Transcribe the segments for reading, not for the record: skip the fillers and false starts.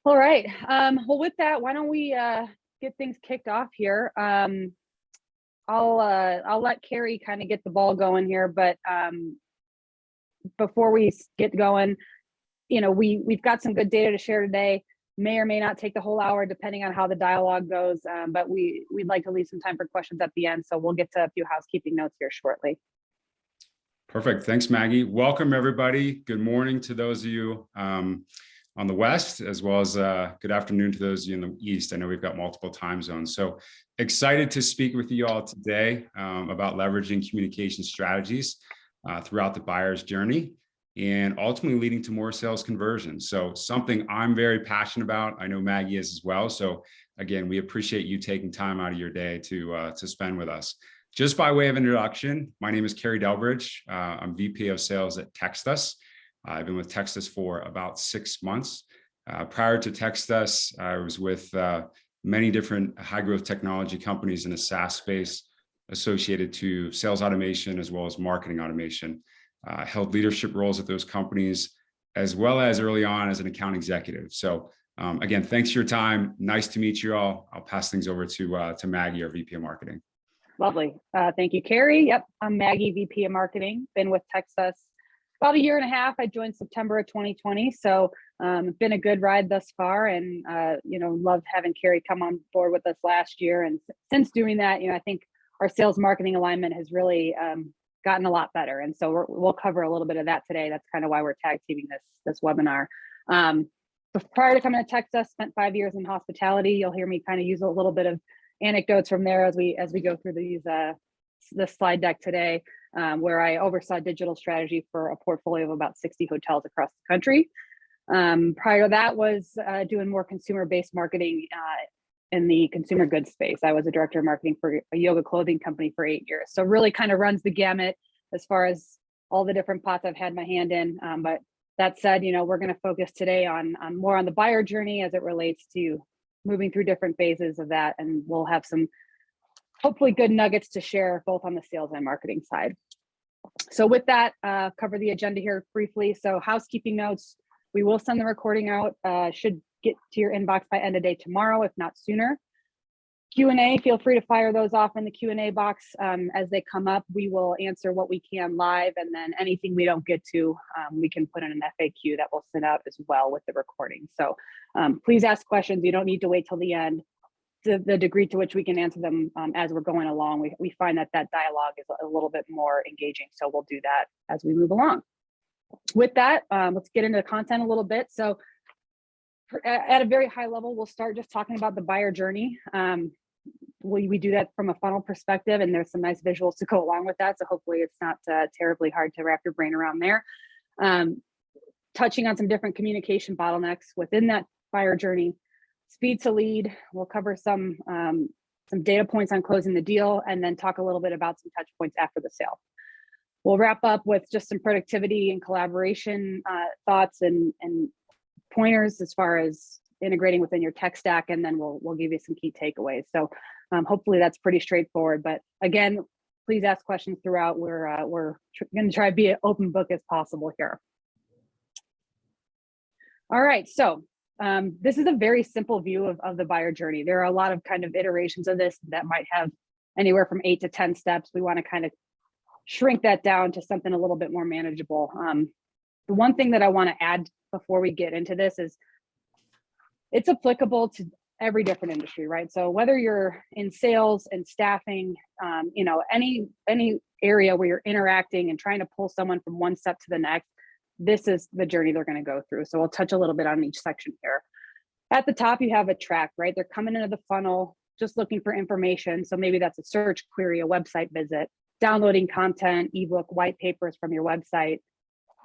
All right. Well, with that, why don't we get things kicked off here? I'll let Carrie kind of get the ball going here, but before we get going, we've got some good data to share today. May or may not take the whole hour, depending on how the dialogue goes. But we'd like to leave some time for questions at the end, so we'll get to a few housekeeping notes here shortly. Perfect. Thanks, Maggie. Welcome, everybody. Good morning to those of you on the West, as well as good afternoon to those of you in the East. I know we've got multiple time zones. So excited to speak with you all today about leveraging communication strategies throughout the buyer's journey and ultimately leading to more sales conversions. So something I'm very passionate about. I know Maggie is as well. So again, we appreciate you taking time out of your day to spend with us. Just by way of introduction, my name is Carrie Delbridge. I'm VP of Sales at TextUs. I've been with TextUs for about 6 months. Prior to TextUs, I was with many different high growth technology companies in the SaaS space associated to sales automation as well as marketing automation. Held leadership roles at those companies, as well as early on as an account executive. So again, thanks for your time. Nice to meet you all. I'll pass things over to Maggie, our VP of Marketing. Lovely. Thank you, Carrie. Yep, I'm Maggie, VP of Marketing. Been with TextUs about 1.5 years. I joined September of 2020. So it's been a good ride thus far, and love having Carrie come on board with us last year. And since doing that, I think our sales marketing alignment has really gotten a lot better. And so we'll cover a little bit of that today. That's kind of why we're tag teaming this webinar. But prior to coming to TextUs, spent 5 years in hospitality. You'll hear me kind of use a little bit of anecdotes from there as we go through this slide deck today, where I oversaw digital strategy for a portfolio of about 60 hotels across the country. Prior to that was doing more consumer-based marketing in the consumer goods space. I was a director of marketing for a yoga clothing company for 8 years. So really kind of runs the gamut as far as all the different pots I've had my hand in. But that said, we're going to focus today on more on the buyer journey as it relates to moving through different phases of that. And we'll have some hopefully good nuggets to share both on the sales and marketing side. So with that, cover the agenda here briefly. So housekeeping notes, we will send the recording out, should get to your inbox by end of day tomorrow, if not sooner. Q&A, feel free to fire those off in the Q&A box as they come up. We will answer what we can live, and then anything we don't get to, we can put in an FAQ that we'll send out as well with the recording. So please ask questions. You don't need to wait till the end. The degree to which we can answer them as we're going along, we find that dialogue is a little bit more engaging. So we'll do that as we move along. With that, let's get into the content a little bit. So at a very high level, we'll start just talking about the buyer journey. We do that from a funnel perspective, and there's some nice visuals to go along with that. So hopefully it's not terribly hard to wrap your brain around there. Touching on some different communication bottlenecks within that buyer journey. Speed to lead, we'll cover some data points on closing the deal, and then talk a little bit about some touch points after the sale. We'll wrap up with just some productivity and collaboration thoughts and pointers as far as integrating within your tech stack, and then we'll give you some key takeaways. So hopefully that's pretty straightforward. But again, please ask questions throughout. We're going to try to be an open book as possible here. All right, so this is a very simple view of the buyer journey. There are a lot of kind of iterations of this that might have anywhere from 8 to 10 steps. We want to kind of shrink that down to something a little bit more manageable. The one thing that I want to add before we get into this is it's applicable to every different industry, right? So whether you're in sales and staffing, any area where you're interacting and trying to pull someone from one step to the next, this is the journey they're going to go through. So we'll touch a little bit on each section here. At the top, you have a track, right? They're coming into the funnel, just looking for information. So maybe that's a search query, a website visit, downloading content, ebook, white papers from your website.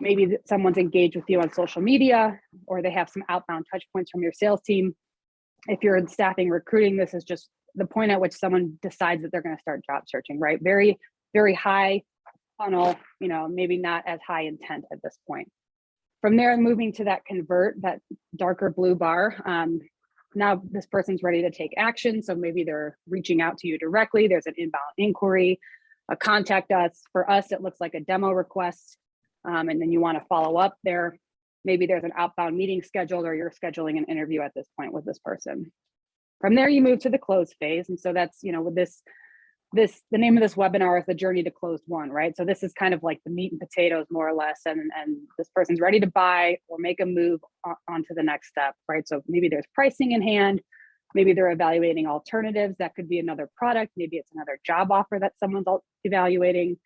Maybe someone's engaged with you on social media, or they have some outbound touch points from your sales team. If you're in staffing recruiting, this is just the point at which someone decides that they're going to start job searching, right? Very, very high funnel, maybe not as high intent at this point. From there, moving to that convert, that darker blue bar. Now this person's ready to take action. So maybe they're reaching out to you directly. There's an inbound inquiry, a contact us. For us, it looks like a demo request. And then you want to follow up there. maybe there's an outbound meeting scheduled, or you're scheduling an interview at this point with this person. From there, you move to the close phase. And so that's, with the name of this webinar is the journey to closed won, right? So this is kind of like the meat and potatoes, more or less, and this person's ready to buy or make a move on to the next step, right? So maybe there's pricing in hand, maybe they're evaluating alternatives. That could be another product, maybe it's another job offer that someone's evaluating.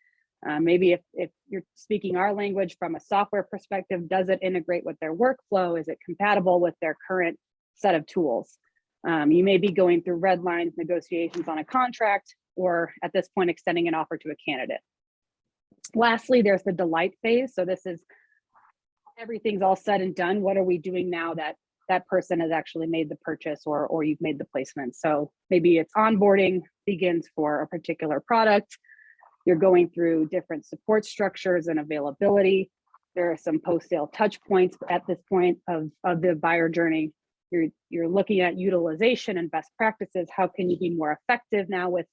Maybe if you're speaking our language from a software perspective, does it integrate with their workflow? Is it compatible with their current set of tools? You may be going through red lines negotiations on a contract, or at this point, extending an offer to a candidate. Lastly, there's the delight phase. So this is everything's all said and done. What are we doing now that that person has actually made the purchase, or you've made the placement? So maybe it's onboarding begins for a particular product. You're going through different support structures and availability. There are some post-sale touch points at this point of the buyer journey. You're looking at utilization and best practices. How can you be more effective now with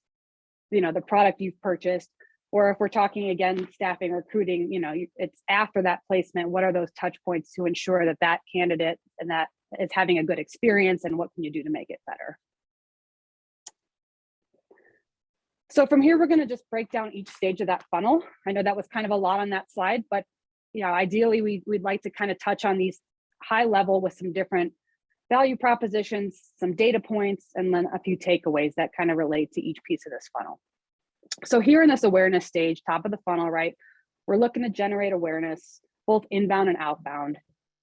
the product you've purchased? Or if we're talking again, staffing, recruiting, it's after that placement, what are those touch points to ensure that that candidate and that is having a good experience, and what can you do to make it better? So from here, we're going to just break down each stage of that funnel. I know that was kind of a lot on that slide, but ideally we'd like to kind of touch on these high level with some different value propositions, some data points, and then a few takeaways that kind of relate to each piece of this funnel. So here in this awareness stage, top of the funnel, right, we're looking to generate awareness, both inbound and outbound.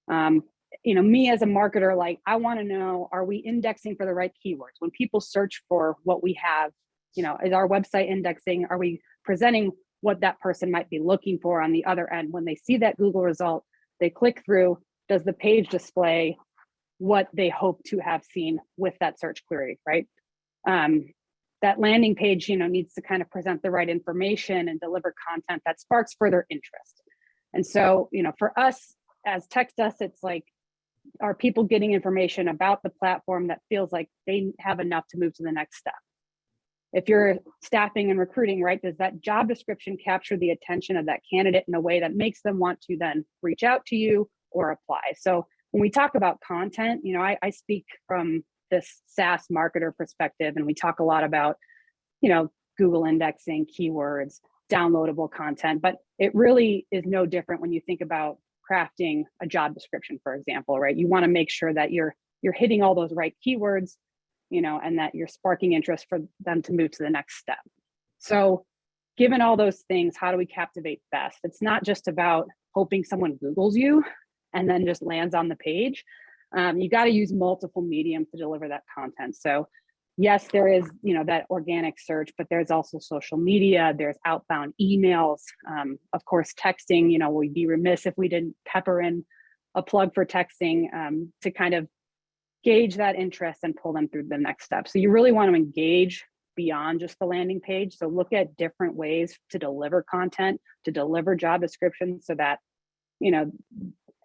Me as a marketer, like, I want to know, are we indexing for the right keywords? When people search for what we have, is our website indexing? Are we presenting what that person might be looking for on the other end? When they see that Google result, they click through, does the page display what they hope to have seen with that search query, right? That landing page, needs to kind of present the right information and deliver content that sparks further interest. And so, for us as TextUs, it's like, are people getting information about the platform that feels like they have enough to move to the next step? If you're staffing and recruiting, right, does that job description capture the attention of that candidate in a way that makes them want to then reach out to you or apply? So when we talk about content, I speak from this SaaS marketer perspective, and we talk a lot about, Google indexing, keywords, downloadable content, but it really is no different when you think about crafting a job description, for example, right? You want to make sure that you're hitting all those right keywords, and that you're sparking interest for them to move to the next step. So given all those things, how do we captivate best? It's not just about hoping someone Googles you and then just lands on the page. You got to use multiple mediums to deliver that content. So yes, there is, that organic search, but there's also social media, there's outbound emails, of course, texting. We'd be remiss if we didn't pepper in a plug for texting to kind of gauge that interest and pull them through the next step. So you really want to engage beyond just the landing page. So look at different ways to deliver content, to deliver job descriptions, so that,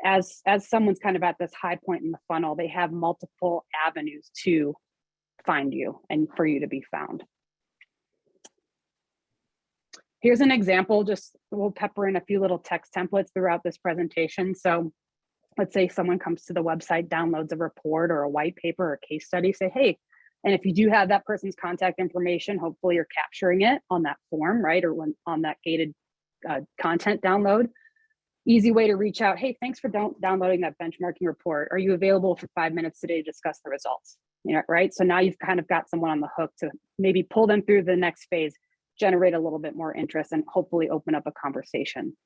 as someone's kind of at this high point in the funnel, they have multiple avenues to find you and for you to be found. Here's an example, we'll pepper in a few little text templates throughout this presentation. So let's say someone comes to the website, downloads a report or a white paper or a case study, say, hey, and if you do have that person's contact information, hopefully you're capturing it on that form, right? Or on that gated content download. Easy way to reach out. Hey, thanks for downloading that benchmarking report. Are you available for 5 minutes today to discuss the results? Right? So now you've kind of got someone on the hook to maybe pull them through the next phase, generate a little bit more interest, and hopefully open up a conversation.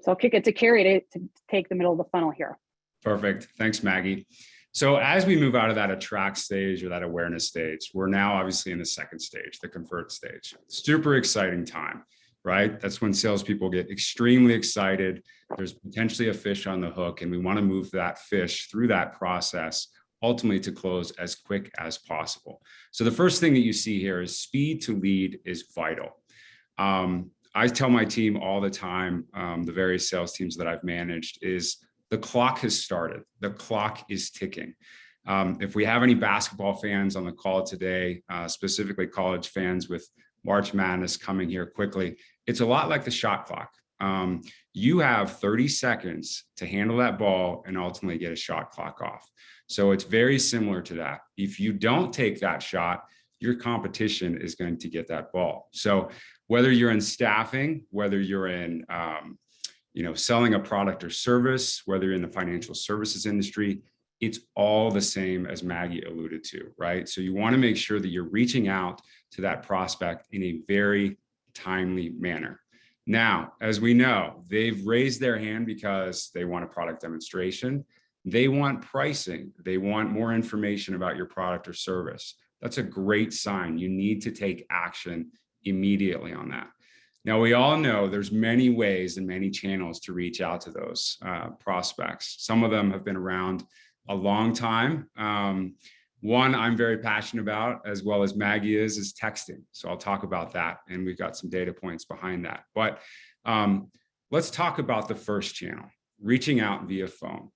So I'll kick it to Carrie to take the middle of the funnel here. Perfect. Thanks, Maggie. So as we move out of that attract stage or that awareness stage, we're now obviously in the second stage, the convert stage. Super exciting time, right? That's when salespeople get extremely excited. There's potentially a fish on the hook, and we want to move that fish through that process ultimately to close as quick as possible. So the first thing that you see here is speed to lead is vital. I tell my team all the time, the various sales teams that I've managed, is the clock has started. The clock is ticking. If we have any basketball fans on the call today, specifically college fans with March Madness coming here quickly, it's a lot like the shot clock. you have 30 seconds to handle that ball and ultimately get a shot clock off. So it's very similar to that. If you don't take that shot, your competition is going to get that ball. So whether you're in staffing, whether you're in selling a product or service, whether you're in the financial services industry, it's all the same as Maggie alluded to, right? So you want to make sure that you're reaching out to that prospect in a very timely manner. Now, as we know, they've raised their hand because they want a product demonstration. They want pricing. They want more information about your product or service. That's a great sign. You need to take action immediately on that. Now, we all know there's many ways and many channels to reach out to those prospects. Some of them have been around a long time. One I'm very passionate about, as well as Maggie is texting. So I'll talk about that, and we've got some data points behind that. But let's talk about the first channel, reaching out via phone.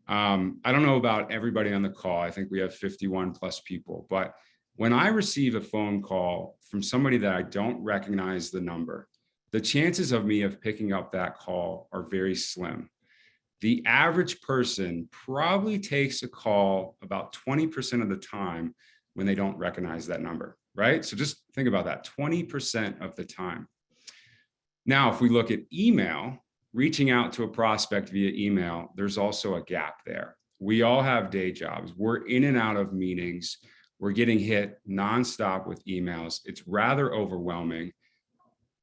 I don't know about everybody on the call. I think we have 51 plus people, but when I receive a phone call from somebody that I don't recognize the number, the chances of me picking up that call are very slim. The average person probably takes a call about 20% of the time when they don't recognize that number, right? So just think about that, 20% of the time. Now, if we look at email, reaching out to a prospect via email, there's also a gap there. We all have day jobs. We're in and out of meetings. We're getting hit nonstop with emails. It's rather overwhelming.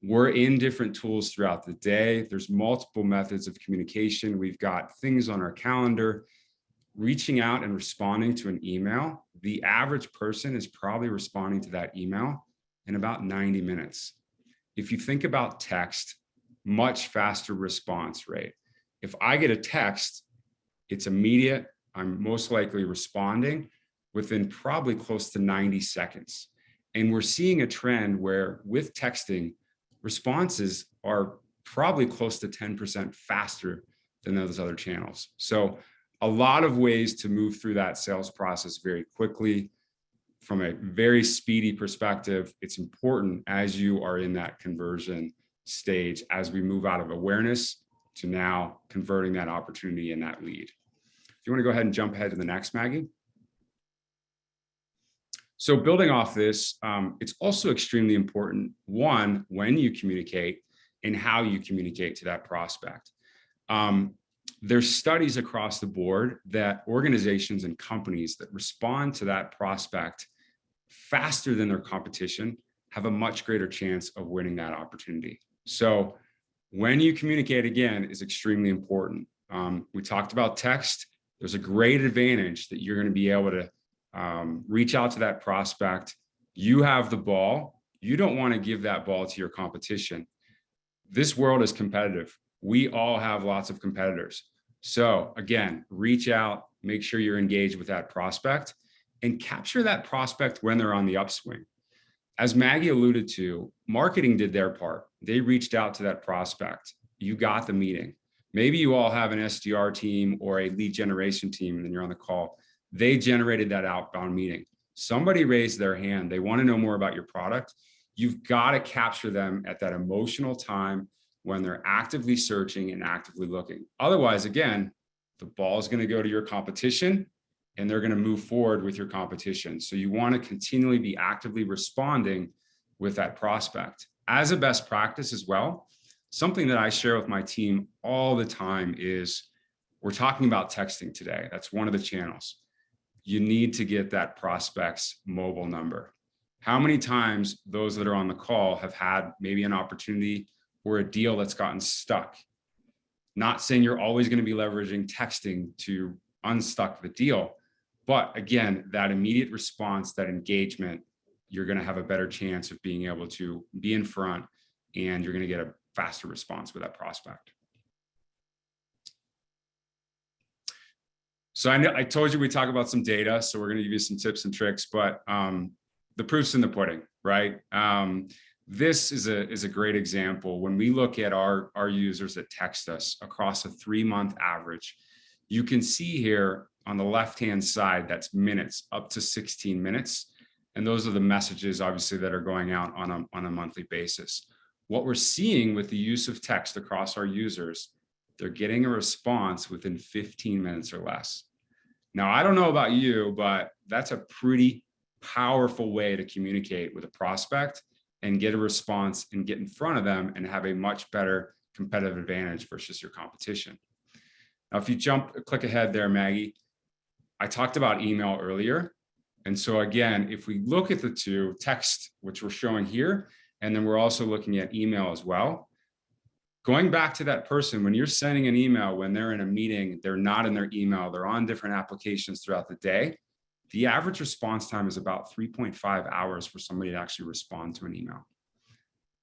We're in different tools throughout the day. There's multiple methods of communication. We've got things on our calendar. Reaching out and responding to an email, the average person is probably responding to that email in about 90 minutes. If you think about text, much faster response rate. If I get a text, it's immediate. I'm most likely responding within probably close to 90 seconds. And we're seeing a trend where with texting, responses are probably close to 10% faster than those other channels. So a lot of ways to move through that sales process very quickly. From a very speedy perspective, it's important as you are in that conversion stage, as we move out of awareness to now converting that opportunity and that lead. If you want to go ahead and jump ahead to the next, Maggie. So building off this, it's also extremely important, one, when you communicate and how you communicate to that prospect. There's studies across the board that organizations and companies that respond to that prospect faster than their competition have a much greater chance of winning that opportunity. So when you communicate, again, is extremely important. We talked about text. There's a great advantage that you're going to be able to reach out to that prospect. You have the ball. You don't want to give that ball to your competition. This world is competitive. We all have lots of competitors. So again, reach out, make sure you're engaged with that prospect and capture that prospect when they're on the upswing. As Maggie alluded to, marketing did their part. They reached out to that prospect. You got the meeting. Maybe you all have an SDR team or a lead generation team, and then you're on the call. They generated that outbound meeting. Somebody raised their hand. They want to know more about your product. You've got to capture them at that emotional time when they're actively searching and actively looking. Otherwise, again, the ball is going to go to your competition and they're going to move forward with your competition. So you want to continually be actively responding with that prospect. As a best practice as well, something that I share with my team all the time is we're talking about texting today. That's one of the channels. You need to get that prospect's mobile number. How many times those that are on the call have had maybe an opportunity or a deal that's gotten stuck? Not saying you're always going to be leveraging texting to unstuck the deal, but again, that immediate response, that engagement, you're going to have a better chance of being able to be in front, and you're going to get a faster response with that prospect. So I told you we talk about some data, so we're going to give you some tips and tricks, but the proof's in the pudding, right? This is a great example. When we look at our users that text us across a 3-month average, you can see here on the left-hand side, that's minutes, up to 16 minutes. And those are the messages, obviously, that are going out on a monthly basis. what we're seeing with the use of text across our users, they're getting a response within 15 minutes or less. Now, I don't know about you, but that's a pretty powerful way to communicate with a prospect and get a response and get in front of them and have a much better competitive advantage versus your competition. Now, if you click ahead there, Maggie, I talked about email earlier. And so again, if we look at the two, text, which we're showing here, and then we're also looking at email as well. Going back to that person, when you're sending an email, when they're in a meeting, they're not in their email, they're on different applications throughout the day, the average response time is about 3.5 hours for somebody to actually respond to an email.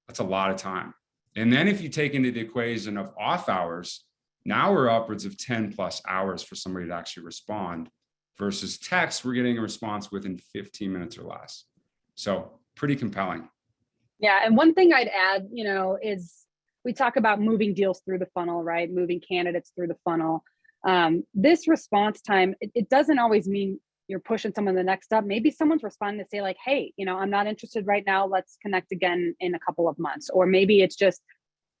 That's a lot of time. And then if you take into the equation of off hours, now we're upwards of 10 plus hours for somebody to actually respond, versus text, we're getting a response within 15 minutes or less. So pretty compelling. Yeah. And one thing I'd add, is we talk about moving deals through the funnel, right? Moving candidates through the funnel. This response time, it doesn't always mean you're pushing someone to the next step. Maybe someone's responding to say like, hey, I'm not interested right now. Let's connect again in a couple of months. Or maybe it's just,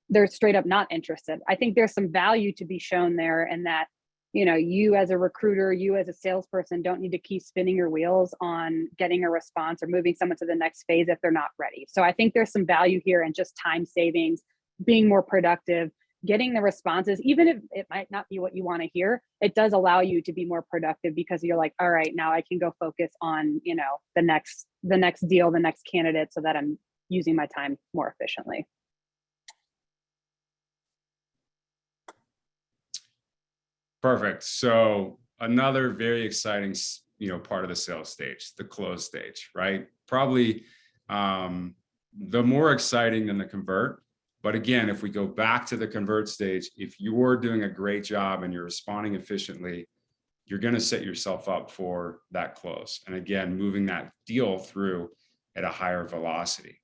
they're straight up not interested. I think there's some value to be shown there, and that, you as a recruiter, you as a salesperson don't need to keep spinning your wheels on getting a response or moving someone to the next phase if they're not ready. So I think there's some value here in just time savings, being more productive, getting the responses, even if it might not be what you want to hear. It does allow you to be more productive because you're like, all right, now I can go focus on, the next deal, the next candidate, so that I'm using my time more efficiently. Perfect. So another very exciting, part of the sales stage, the close stage, right? Probably the more exciting than the convert. But again, if we go back to the convert stage, if you're doing a great job and you're responding efficiently, you're going to set yourself up for that close. And again, moving that deal through at a higher velocity.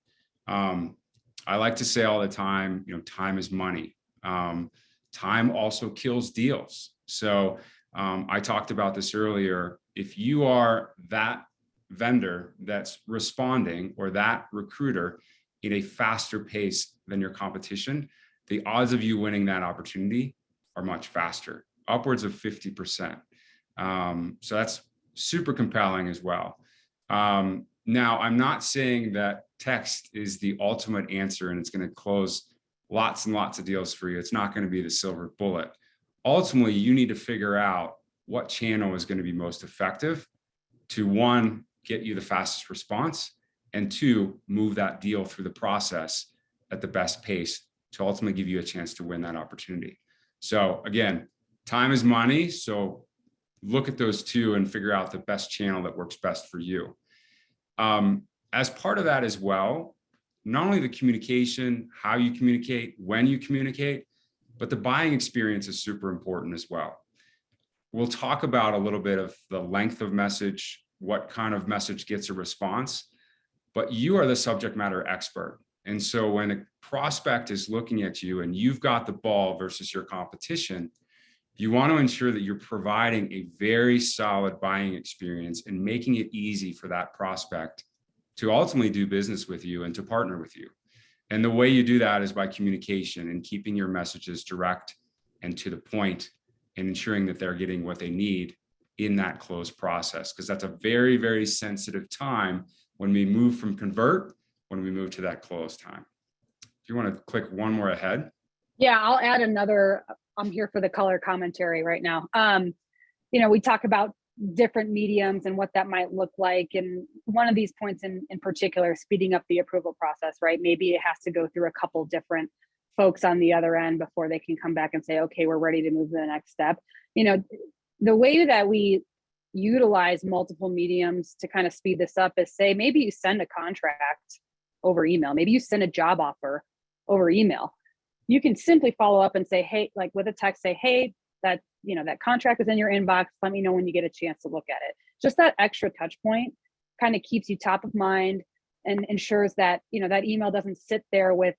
I like to say all the time, time is money. Time also kills deals. So I talked about this earlier. If you are that vendor that's responding, or that recruiter, in a faster pace than your competition, the odds of you winning that opportunity are much faster, upwards of 50%. So that's super compelling as well. Now, I'm not saying that text is the ultimate answer and it's going to close lots and lots of deals for you. It's not going to be the silver bullet. Ultimately, you need to figure out what channel is going to be most effective to, one, get you the fastest response, and two, move that deal through the process at the best pace to ultimately give you a chance to win that opportunity. So again, time is money. So look at those two and figure out the best channel that works best for you. As part of that as well, not only the communication, how you communicate, when you communicate, but the buying experience is super important as well. We'll talk about a little bit of the length of message, what kind of message gets a response, but you are the subject matter expert. And so when a prospect is looking at you and you've got the ball versus your competition, you want to ensure that you're providing a very solid buying experience and making it easy for that prospect to ultimately do business with you and to partner with you. And the way you do that is by communication and keeping your messages direct and to the point, and ensuring that they're getting what they need in that close process, because that's a very, very sensitive time when we move from convert, when we move to that close time. If you want to click one more ahead. Yeah, I'll add another. I'm here for the color commentary right now. We talk about different mediums and what that might look like. And one of these points in particular, speeding up the approval process, right? Maybe it has to go through a couple different folks on the other end before they can come back and say, okay, we're ready to move to the next step. The way that we utilize multiple mediums to kind of speed this up is, say, maybe you send a contract over email. Maybe you send a job offer over email. You can simply follow up and say, hey, like with a text, say, hey, that contract is in your inbox. Let me know when you get a chance to look at it. Just that extra touch point kind of keeps you top of mind and ensures that, that email doesn't sit there with,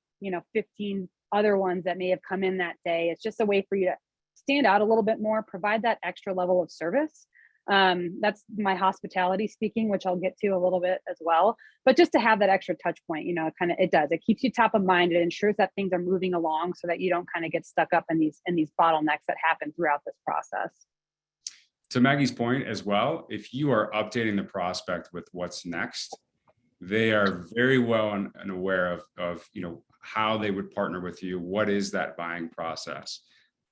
15 other ones that may have come in that day. It's just a way for you to stand out a little bit more, provide that extra level of service. That's my hospitality speaking, which I'll get to a little bit as well. But just to have that extra touch point, it keeps you top of mind. It ensures that things are moving along so that you don't kind of get stuck up in these bottlenecks that happen throughout this process. To Maggie's point as well, if you are updating the prospect with what's next, they are very well and aware of how they would partner with you. What is that buying process?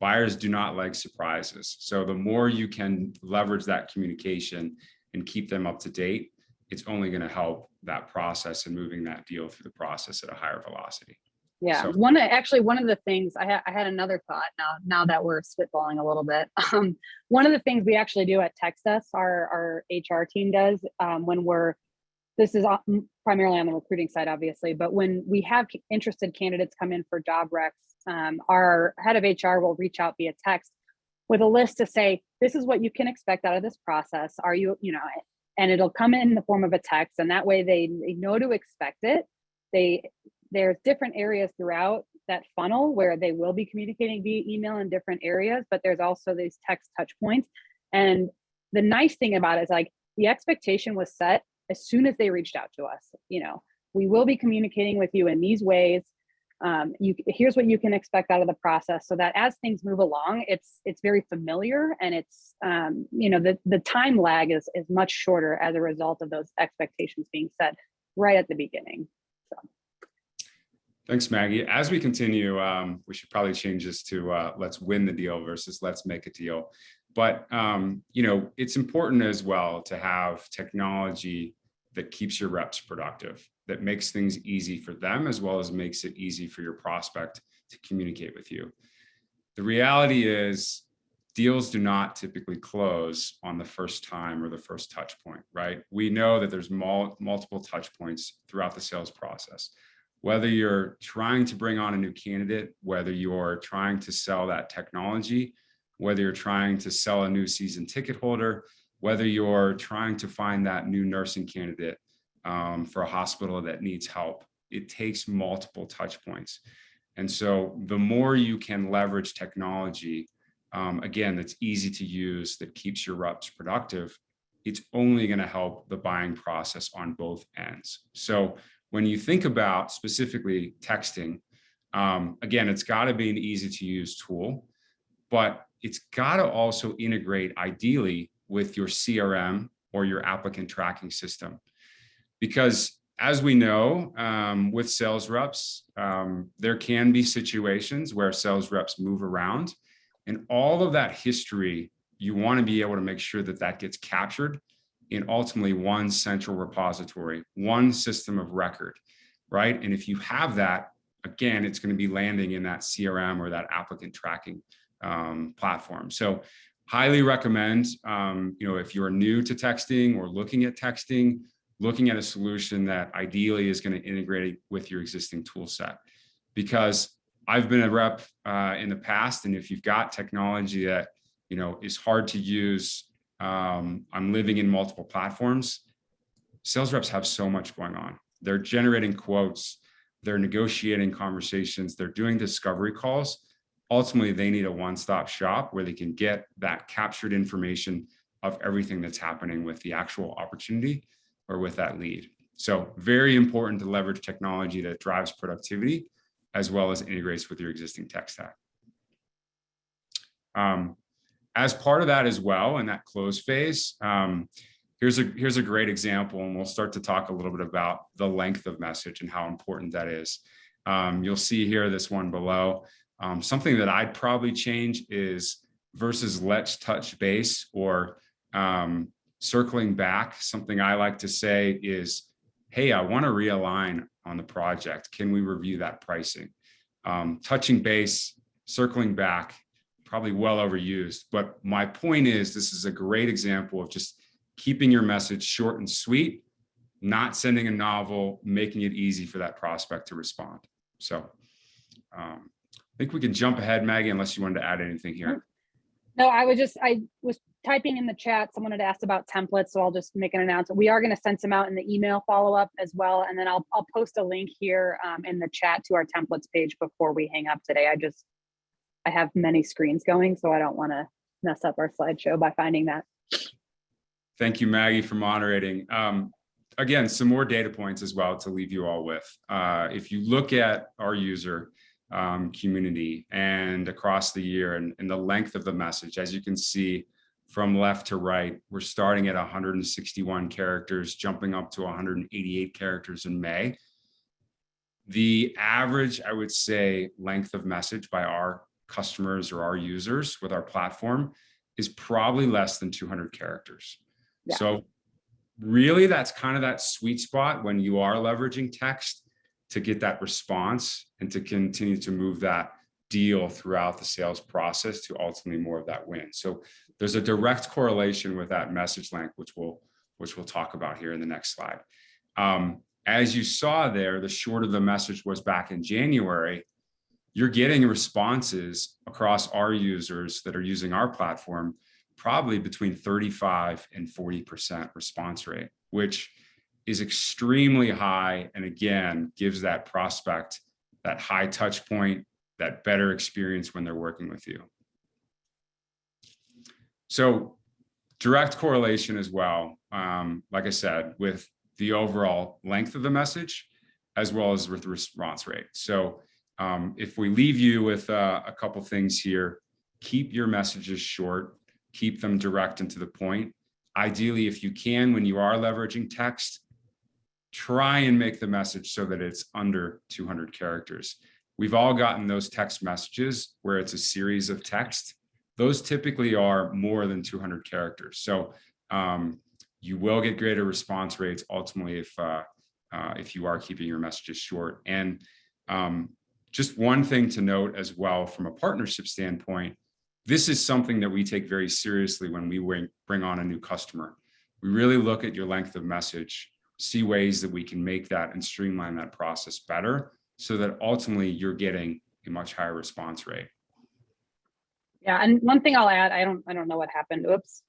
Buyers do not like surprises. So the more you can leverage that communication and keep them up to date, it's only going to help that process and moving that deal through the process at a higher velocity. Yeah. So, one of the things I had another thought now that we're spitballing a little bit. One of the things we actually do at TextUs, our HR team does, this is primarily on the recruiting side, obviously, but when we have interested candidates come in for job recs, our head of HR will reach out via text with a list to say, this is what you can expect out of this process. And it'll come in the form of a text, and that way they know to expect it. There's different areas throughout that funnel where they will be communicating via email in different areas, but there's also these text touch points. And the nice thing about it is the expectation was set as soon as they reached out to us. We will be communicating with you in these ways. Here's what you can expect out of the process, so that as things move along, it's very familiar, and it's the time lag is much shorter as a result of those expectations being set right at the beginning. So. Thanks, Maggie. As we continue, we should probably change this to let's win the deal versus let's make a deal. But it's important as well to have technology that keeps your reps productive, that makes things easy for them, as well as makes it easy for your prospect to communicate with you. The reality is deals do not typically close on the first time or the first touch point, right? We know that there's multiple touch points throughout the sales process. Whether you're trying to bring on a new candidate, whether you're trying to sell that technology, whether you're trying to sell a new season ticket holder, whether you're trying to find that new nursing candidate for a hospital that needs help, it takes multiple touch points. And so the more you can leverage technology, again, that's easy to use, that keeps your reps productive, it's only going to help the buying process on both ends. So when you think about specifically texting, again, it's got to be an easy to use tool, but it's got to also integrate ideally with your CRM or your applicant tracking system. Because as we know, with sales reps, there can be situations where sales reps move around, and all of that history, you want to be able to make sure that that gets captured in ultimately one central repository, one system of record, right? And if you have that, again, it's going to be landing in that CRM or that applicant tracking platform. So highly recommend, if you're new to texting or looking at texting, looking at a solution that ideally is going to integrate with your existing tool set. Because I've been a rep in the past, and if you've got technology that is hard to use, I'm living in multiple platforms, sales reps have so much going on. They're generating quotes, they're negotiating conversations, they're doing discovery calls. Ultimately, they need a one-stop shop where they can get that captured information of everything that's happening with the actual opportunity or with that lead. So very important to leverage technology that drives productivity as well as integrates with your existing tech stack. As part of that as well, in that close phase, here's a great example, and we'll start to talk a little bit about the length of message and how important that is. You'll see here this one below. Something that I'd probably change is versus let's touch base or circling back. Something I like to say is, hey, I want to realign on the project. Can we review that pricing? Touching base, circling back, probably well overused. But my point is, this is a great example of just keeping your message short and sweet, not sending a novel, making it easy for that prospect to respond. So I think we can jump ahead, Maggie, unless you wanted to add anything here. No, I was typing in the chat. Someone had asked about templates, so I'll just make an announcement. We are going to send some out in the email follow-up as well, and then I'll post a link here in the chat to our templates page before we hang up today. I have many screens going, so I don't want to mess up our slideshow by finding that. Thank you, Maggie, for moderating. Again, some more data points as well to leave you all with. If you look at our user community and across the year and the length of the message, as you can see from left to right, we're starting at 161 characters, jumping up to 188 characters in May. The average, I would say, length of message by our customers or our users with our platform is probably less than 200 characters. Yeah. So really, that's kind of that sweet spot when you are leveraging text to get that response and to continue to move that deal throughout the sales process to ultimately more of that win. So there's a direct correlation with that message length, which we'll talk about here in the next slide. As you saw there, the shorter the message was back in January, you're getting responses across our users that are using our platform, probably between 35 and 40% response rate, which is extremely high. And again, gives that prospect that high touch point, that better experience when they're working with you. So direct correlation as well, like I said, with the overall length of the message, as well as with the response rate. So if we leave you with a couple things here, keep your messages short, keep them direct and to the point. Ideally, if you can, when you are leveraging text, try and make the message so that it's under 200 characters. We've all gotten those text messages where it's a series of text. Those typically are more than 200 characters. So you will get greater response rates ultimately if you are keeping your messages short. And just one thing to note as well from a partnership standpoint, this is something that we take very seriously when we bring on a new customer. We really look at your length of message, see ways that we can make that and streamline that process better so that ultimately you're getting a much higher response rate. Yeah, and one thing I'll add, I don't know what happened, oops,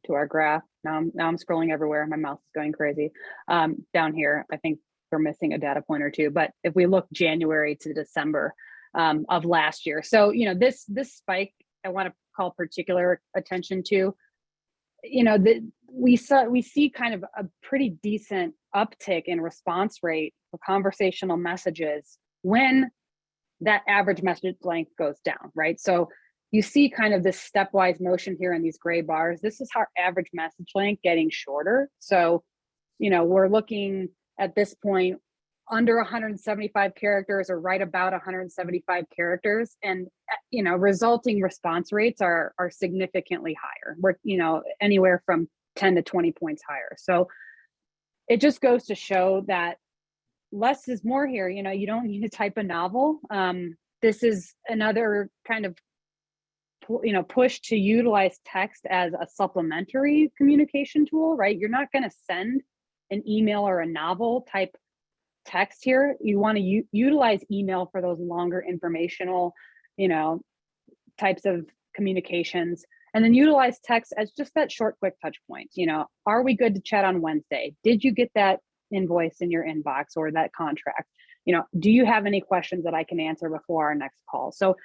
to our graph. Now I'm scrolling everywhere. My mouse is going crazy. Down here, I think we're missing a data point or two, but if we look January to December of last year. So, you know, this spike, I want to call particular attention to, you know, we see kind of a pretty decent uptick in response rate for conversational messages when that average message length goes down, right? So you see kind of this stepwise motion here in these gray bars. This is our average message length getting shorter. So, you know, we're looking at this point under 175 characters or right about 175 characters. And, you know, resulting response rates are significantly higher. We're, you know, anywhere from 10 to 20 points higher. So it just goes to show that less is more here. You know, you don't need to type a novel. This is another kind of, you know, push to utilize text as a supplementary communication tool, right? You're not going to send an email or a novel type text here. You want to utilize email for those longer informational, you know, types of communications, and then utilize text as just that short, quick touch point. You know, are we good to chat on Wednesday? Did you get that invoice in your inbox or that contract? You know, do you have any questions that I can answer before our next call? So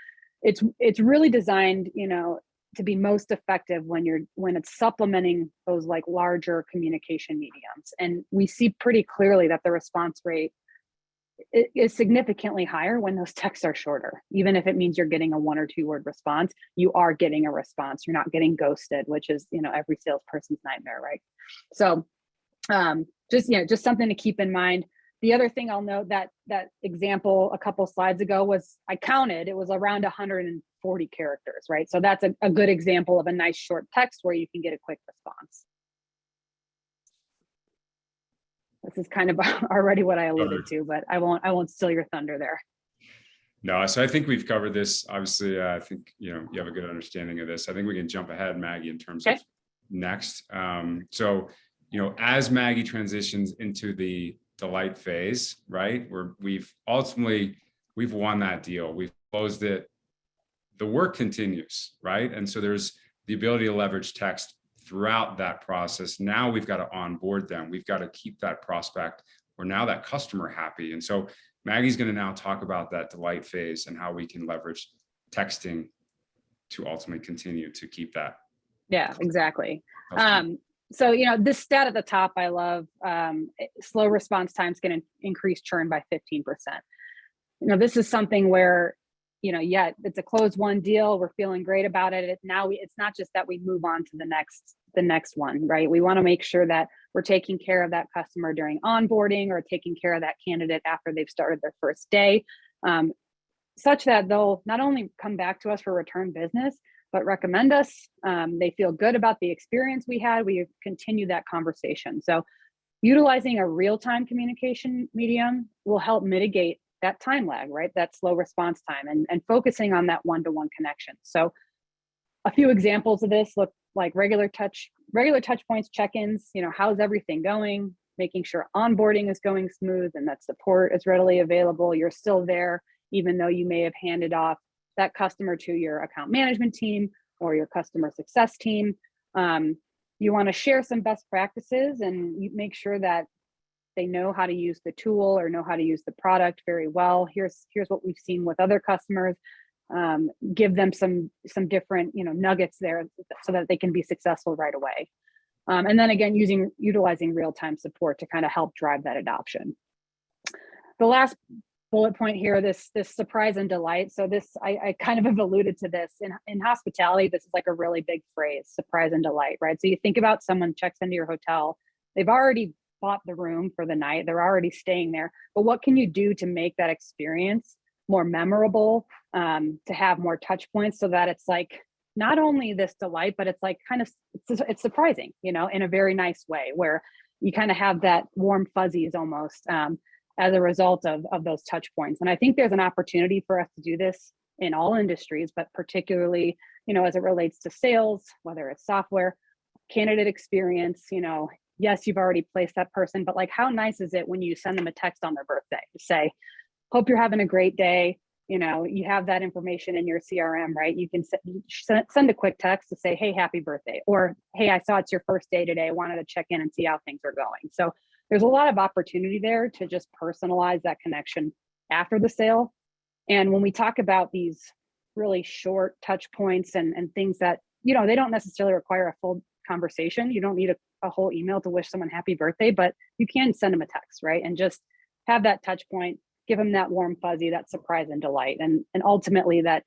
it's really designed, you know, to be most effective when it's supplementing those like larger communication mediums. And we see pretty clearly that the response rate is significantly higher when those texts are shorter. Even if it means you're getting a 1 or 2 word response, you are getting a response. You're not getting ghosted, which is, you know, every salesperson's nightmare, right? So just something to keep in mind. The other thing I'll note, that example a couple slides ago was, I counted, it was around 140 characters, right? So that's a good example of a nice short text where you can get a quick response. This is kind of already what I alluded to, but I won't steal your thunder there. No, so I think we've covered this. Obviously, I think, you know, you have a good understanding of this. I think we can jump ahead, Maggie, in terms of next. So, you know, as Maggie transitions into the delight phase, right? We've won that deal. We've closed it. The work continues, right? And so there's the ability to leverage text throughout that process. Now we've got to onboard them. We've got to keep that prospect or now that customer happy. And so Maggie's going to now talk about that delight phase and how we can leverage texting to ultimately continue to keep that. Yeah, exactly. So, this stat at the top, I love. Slow response times can increase churn by 15%. This is something where, yeah, it's a closed one deal. We're feeling great about it. Now it's not just that we move on to the next one, right? We want to make sure that we're taking care of that customer during onboarding or taking care of that candidate after they've started their first day, such that they'll not only come back to us for return business, but recommend us. They feel good about the experience we had. We continue that conversation. So utilizing a real-time communication medium will help mitigate that time lag, right? That slow response time, and focusing on that one-to-one connection. So a few examples of this look like regular touch points, check-ins, how's everything going? Making sure onboarding is going smooth and that support is readily available. You're still there, even though you may have handed off that customer to your account management team or your customer success team. You want to share some best practices, and you make sure that they know how to use the tool or know how to use the product very well. Here's what we've seen with other customers. Give them some different nuggets there so that they can be successful right away. And then again, utilizing real-time support to kind of help drive that adoption. The last bullet point here, this surprise and delight. So this, I kind of have alluded to this in hospitality. This is like a really big phrase, surprise and delight, right? So you think about someone checks into your hotel, they've already bought the room for the night, they're already staying there, but what can you do to make that experience more memorable, to have more touch points, so that it's like not only this delight, but it's like it's surprising, in a very nice way, where you kind of have that warm fuzzies almost, as a result of those touch points. And I think there's an opportunity for us to do this in all industries, but particularly, as it relates to sales, whether it's software, candidate experience, yes, you've already placed that person, but like, how nice is it when you send them a text on their birthday to say, hope you're having a great day. You have that information in your CRM, right? You can send a quick text to say, hey, happy birthday, or, hey, I saw it's your first day today. I wanted to check in and see how things are going. So there's a lot of opportunity there to just personalize that connection after the sale. And when we talk about these really short touch points and things that, they don't necessarily require a full conversation. You don't need a whole email to wish someone happy birthday, but you can send them a text, right? And just have that touch point, give them that warm fuzzy, that surprise and delight. And ultimately that,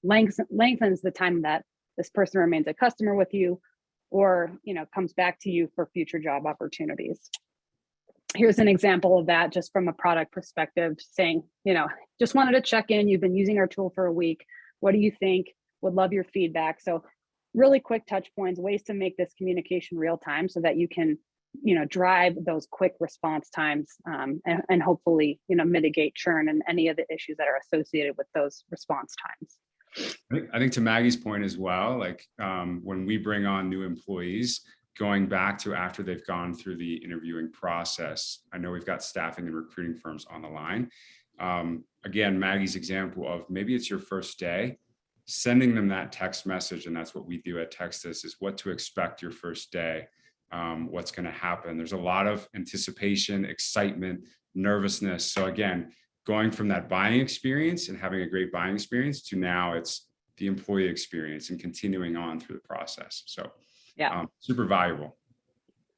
lengthens the time that this person remains a customer with you, or, comes back to you for future job opportunities. Here's an example of that just from a product perspective, saying, just wanted to check in. You've been using our tool for a week. What do you think? Would love your feedback. So really quick touch points, ways to make this communication real time so that you can, drive those quick response times, and hopefully, mitigate churn and any of the issues that are associated with those response times. I think to Maggie's point as well, like when we bring on new employees, going back to after they've gone through the interviewing process, I know we've got staffing and recruiting firms on the line. Again, Maggie's example of maybe it's your first day, sending them that text message, and that's what we do at TextUs, is what to expect your first day, what's going to happen. There's a lot of anticipation, excitement, nervousness. So again, going from that buying experience and having a great buying experience to now it's the employee experience and continuing on through the process. So yeah, super valuable.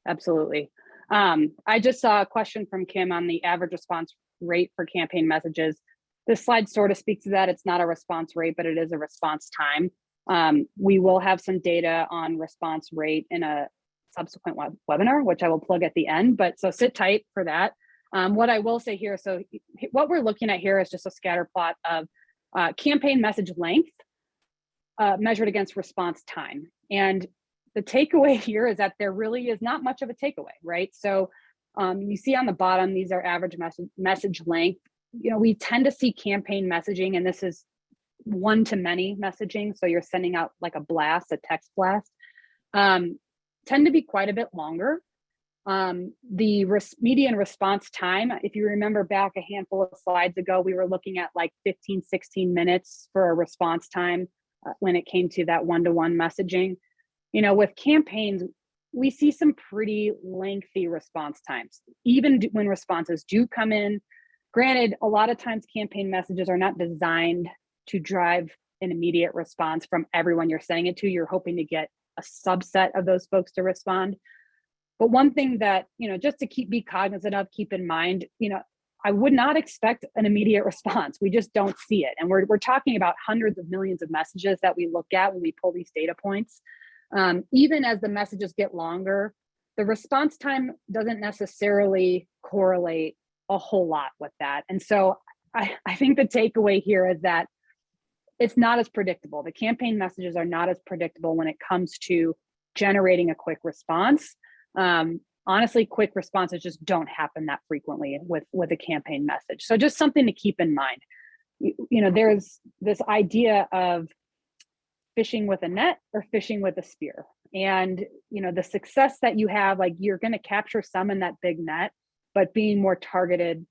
Absolutely. I just saw a question from Kim on the average response rate for campaign messages. This slide sort of speaks to that. It's not a response rate, but it is a response time. We will have some data on response rate in a subsequent webinar, which I will plug at the end, but so sit tight for that. What I will say here, so what we're looking at here is just a scatter plot of campaign message length measured against response time. And the takeaway here is that there really is not much of a takeaway, right? So you see on the bottom, these are average message length. We tend to see campaign messaging, and this is one-to-many messaging. So you're sending out like a blast, a text blast, tend to be quite a bit longer. The median response time, if you remember back a handful of slides ago, we were looking at like 15, 16 minutes for a response time when it came to that one-to-one messaging. With campaigns, we see some pretty lengthy response times, even when responses do come in. Granted, a lot of times campaign messages are not designed to drive an immediate response from everyone you're sending it to. You're hoping to get a subset of those folks to respond. But one thing that, just to be cognizant of, keep in mind, I would not expect an immediate response. We just don't see it. And we're talking about hundreds of millions of messages that we look at when we pull these data points. Even as the messages get longer, the response time doesn't necessarily correlate a whole lot with that. And so I think the takeaway here is that it's not as predictable. The campaign messages are not as predictable when it comes to generating a quick response. Honestly, quick responses just don't happen that frequently with a campaign message. So just something to keep in mind. There's this idea of fishing with a net or fishing with a spear. And, the success that you have, like, you're going to capture some in that big net, but being more targeted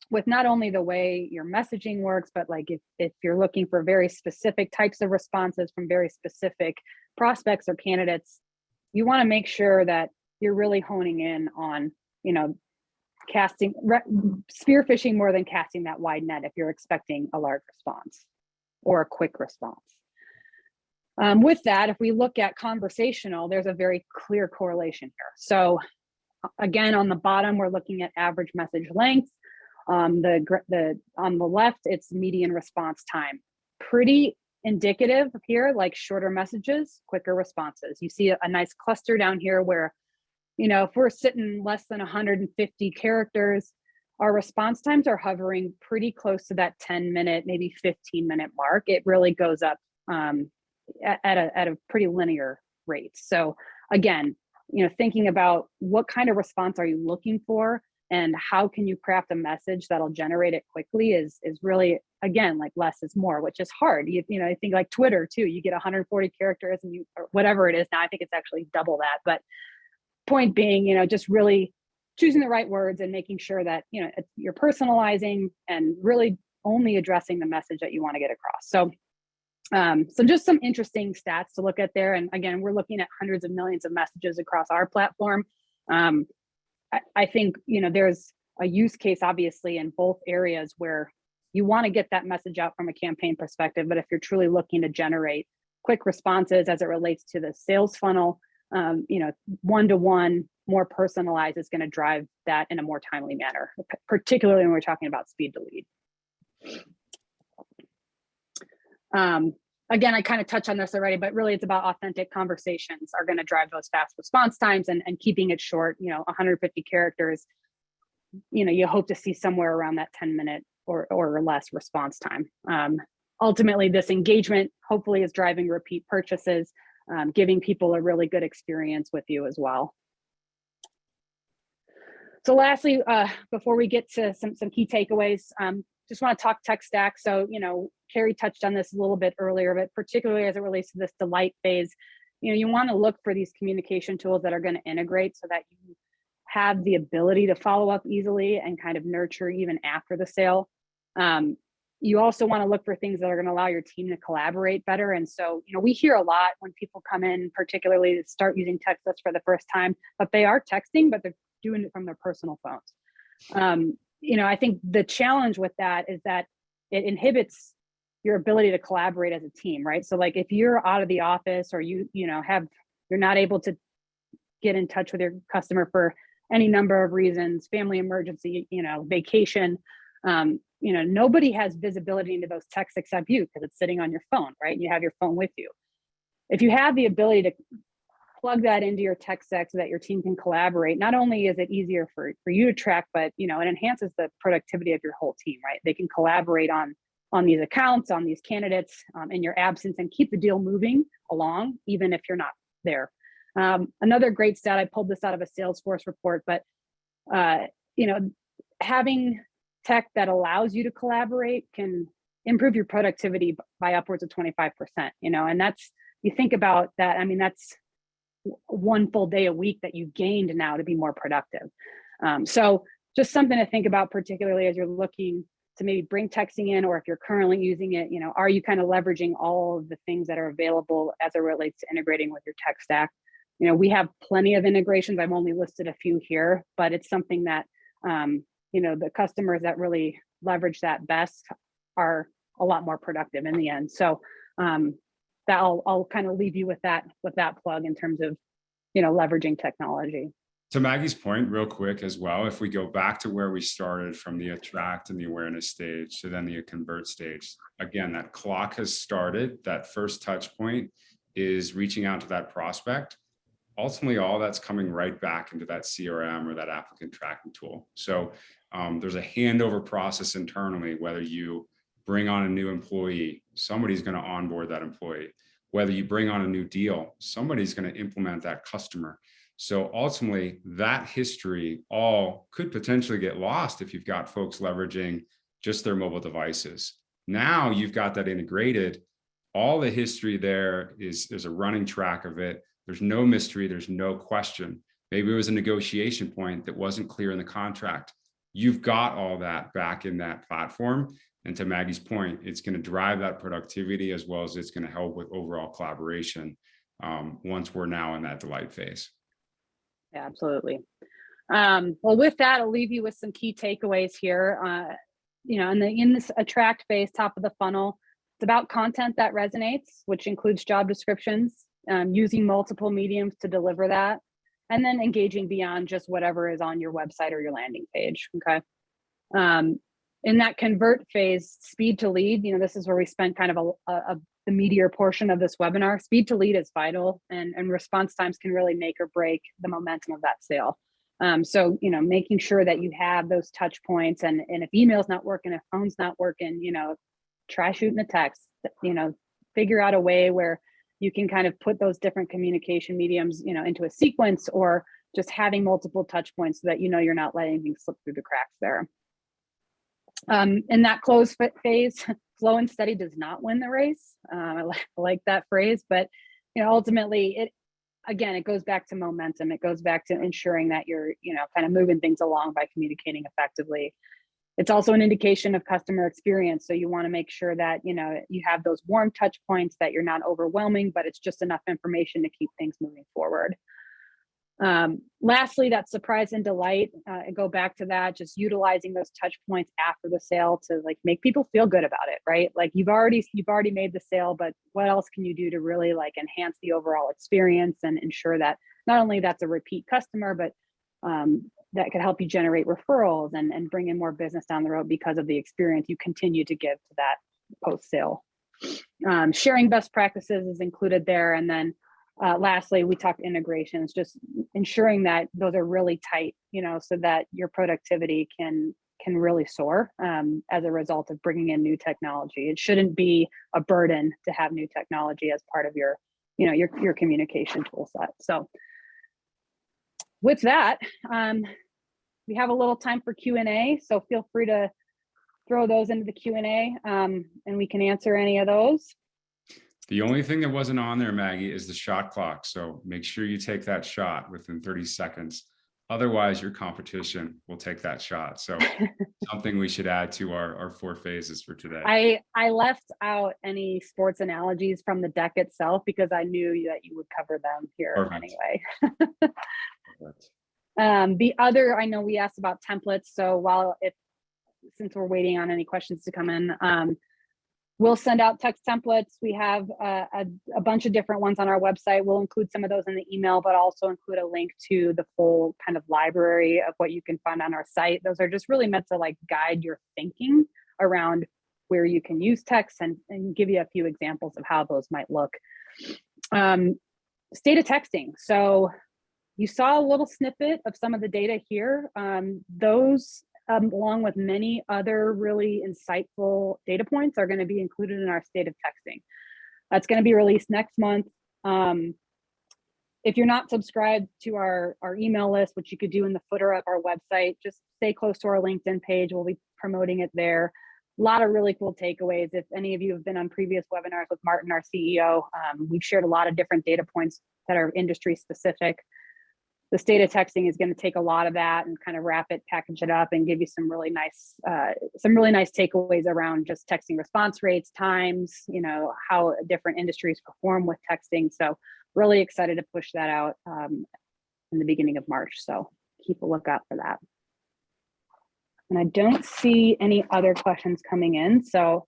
with not only the way your messaging works, but like if you're looking for very specific types of responses from very specific prospects or candidates, you want to make sure that you're really honing in on, spear fishing more than casting that wide net if you're expecting a large response or a quick response. With that, if we look at conversational, there's a very clear correlation here. So again, on the bottom, we're looking at average message length. On the left, it's median response time. Pretty indicative here, like shorter messages, quicker responses. You see a nice cluster down here where, if we're sitting less than 150 characters, our response times are hovering pretty close to that 10-minute, maybe 15-minute mark. It really goes up at a pretty linear rate. So again, thinking about what kind of response are you looking for and how can you craft a message that'll generate it quickly is really, again, like less is more, which is hard. I think like Twitter too, you get 140 characters and or whatever it is now, I think it's actually double that. But point being, just really choosing the right words and making sure that, you're personalizing and really only addressing the message that you want to get across. So just some interesting stats to look at there. And again, we're looking at hundreds of millions of messages across our platform. I think, there's a use case, obviously, in both areas where you want to get that message out from a campaign perspective. But if you're truly looking to generate quick responses as it relates to the sales funnel, one-to-one, more personalized is going to drive that in a more timely manner, particularly when we're talking about speed to lead. Again, I kind of touched on this already, but really it's about authentic conversations are going to drive those fast response times and keeping it short, 150 characters, you hope to see somewhere around that 10-minute or less response time. Ultimately, this engagement hopefully is driving repeat purchases, giving people a really good experience with you as well. So lastly, before we get to some key takeaways, just want to talk tech stack. So, Carrie touched on this a little bit earlier, but particularly as it relates to this delight phase, you want to look for these communication tools that are going to integrate so that you have the ability to follow up easily and kind of nurture even after the sale. You also want to look for things that are going to allow your team to collaborate better. And so, we hear a lot when people come in, particularly to start using TextUs for the first time, but they are texting, but they're doing it from their personal phones. I think the challenge with that is that it inhibits your ability to collaborate as a team, right? So like if you're out of the office or you're not able to get in touch with your customer for any number of reasons, family emergency, vacation, nobody has visibility into those texts except you because it's sitting on your phone, right? You have your phone with you. If you have the ability to plug that into your tech stack so that your team can collaborate, not only is it easier for you to track, but it enhances the productivity of your whole team, right? They can collaborate on these accounts, on these candidates in your absence and keep the deal moving along, even if you're not there. Another great stat, I pulled this out of a Salesforce report, but having tech that allows you to collaborate can improve your productivity by upwards of 25%, and that's, you think about that, that's one full day a week that you've gained now to be more productive. So just something to think about, particularly as you're looking to maybe bring texting in, or if you're currently using it, are you kind of leveraging all of the things that are available as it relates to integrating with your tech stack? We have plenty of integrations. I've only listed a few here, but it's something that, the customers that really leverage that best are a lot more productive in the end. So that I'll kind of leave you with that plug in terms of, leveraging technology. To Maggie's point, real quick as well, if we go back to where we started from the attract and the awareness stage to then the convert stage, again, that clock has started. That first touch point is reaching out to that prospect. Ultimately, all that's coming right back into that CRM or that applicant tracking tool. So there's a handover process internally, whether you bring on a new employee, somebody's going to onboard that employee. Whether you bring on a new deal, somebody's going to implement that customer. So ultimately, that history all could potentially get lost if you've got folks leveraging just their mobile devices. Now you've got that integrated. All the history there there's a running track of it. There's no mystery. There's no question. Maybe it was a negotiation point that wasn't clear in the contract. You've got all that back in that platform. And to Maggie's point, it's going to drive that productivity as well as it's going to help with overall collaboration once we're now in that delight phase. Yeah, absolutely. Well, with that, I'll leave you with some key takeaways here. In this attract phase, top of the funnel, it's about content that resonates, which includes job descriptions, using multiple mediums to deliver that, and then engaging beyond just whatever is on your website or your landing page. Okay. In that convert phase, speed to lead, this is where we spent kind of the meatier portion of this webinar. Speed to lead is vital, and response times can really make or break the momentum of that sale. So, making sure that you have those touch points, and if email's not working, if phone's not working, try shooting a text, figure out a way where you can kind of put those different communication mediums, into a sequence, or just having multiple touch points so that, you're not letting things slip through the cracks there. In that close phase, slow and steady does not win the race. I like that phrase, but ultimately it goes back to momentum. It goes back to ensuring that you're, kind of moving things along by communicating effectively. It's also an indication of customer experience. So you want to make sure that, you have those warm touch points, that you're not overwhelming, but it's just enough information to keep things moving forward. Lastly, that surprise and delight, go back to that, just utilizing those touch points after the sale to make people feel good about it, right? You've already made the sale, but what else can you do to really enhance the overall experience and ensure that not only that's a repeat customer, but that could help you generate referrals and bring in more business down the road because of the experience you continue to give to that post-sale. Sharing best practices is included there. And then lastly, we talked integrations, just ensuring that those are really tight, so that your productivity can really soar as a result of bringing in new technology. It shouldn't be a burden to have new technology as part of your communication tool set. So with that, we have a little time for Q&A, so feel free to throw those into the Q&A and we can answer any of those. The only thing that wasn't on there, Maggie, is the shot clock. So make sure you take that shot within 30 seconds. Otherwise, your competition will take that shot. So something we should add to our 4 phases for today. I left out any sports analogies from the deck itself because I knew that you would cover them here. Perfect. Anyway. The other, I know we asked about templates. So since we're waiting on any questions to come in, we'll send out text templates. We have a bunch of different ones on our website. We'll include some of those in the email, but also include a link to the full kind of library of what you can find on our site. Those are just really meant to guide your thinking around where you can use text and give you a few examples of how those might look. State of texting. So you saw a little snippet of some of the data here. Those along with many other really insightful data points are going to be included in our state of texting. That's going to be released next month. If you're not subscribed to our email list, which you could do in the footer of our website, just stay close to our LinkedIn page. We'll be promoting it there. A lot of really cool takeaways. If any of you have been on previous webinars with Martin, our CEO, we've shared a lot of different data points that are industry specific. The state of texting is going to take a lot of that and kind of wrap it, package it up, and give you some really nice takeaways around just texting response rates, times, how different industries perform with texting. So really excited to push that out in the beginning of March. So keep a lookout for that. And I don't see any other questions coming in. So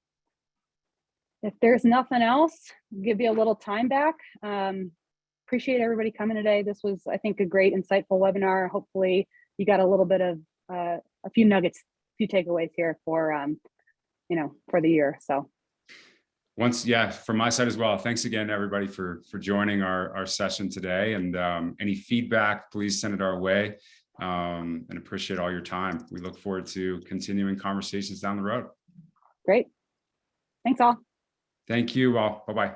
if there's nothing else, I'll give you a little time back. appreciate everybody coming today. This was, I think, a great, insightful webinar. Hopefully you got a little bit of a few nuggets, a few takeaways here for, for the year. So. From my side as well, thanks again, everybody, for joining our session today. And any feedback, please send it our way, and appreciate all your time. We look forward to continuing conversations down the road. Great. Thanks all. Thank you all. Bye-bye.